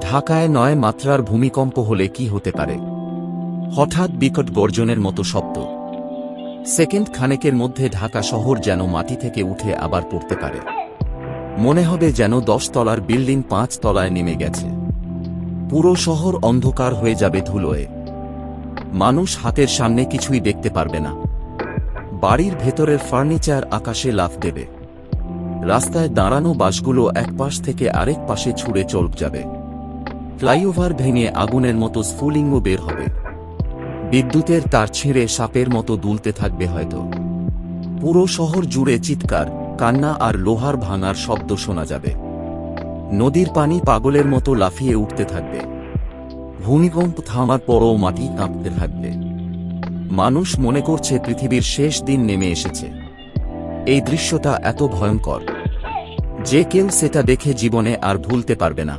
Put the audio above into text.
ঢাকায় ৯ মাত্রার ভূমিকম্প হলে কি হতে পারে? হঠাৎ বিকট গর্জনের মতো শব্দ। সেকেন্ড খানেকের মধ্যে ঢাকা শহর যেন মাটি থেকে উঠে আবার পড়তে পারে। মনে হবে যেন ১০ তলার বিল্ডিং ৫ তলায় নেমে গেছে। পুরো শহর অন্ধকার হয়ে যাবে ধুলোয়। মানুষ হাতের সামনে কিছুই দেখতে পারবে না। বাড়ির ভেতরের ফার্নিচার আকাশে লাফ দেবে। রাস্তায় দাঁড়ানো বাসগুলো এক পাশ থেকে আরেক পাশে ছুঁড়ে চলে যাবে। ফ্লাইওভার ভেঙে আগুনের মতো স্ফুলিঙ্গ বের হবে। বিদ্যুতের তার ছিঁড়ে সাপের মতো দুলতে থাকবে হয়তো। পুরো শহর জুড়ে চিৎকার, কান্না আর লোহার ভাঙার শব্দ শোনা যাবে। নদীর পানি পাগলের মতো লাফিয়ে উঠতে থাকবে। ভূমিকম্প থামার পরও মাটি কাঁপতে থাকবে। মানুষ মনে করছে পৃথিবীর শেষ দিন নেমে এসেছে। এই দৃশ্যটা এত ভয়ঙ্কর যে কেউ সেটা দেখে জীবনে আর ভুলতে পারবে না।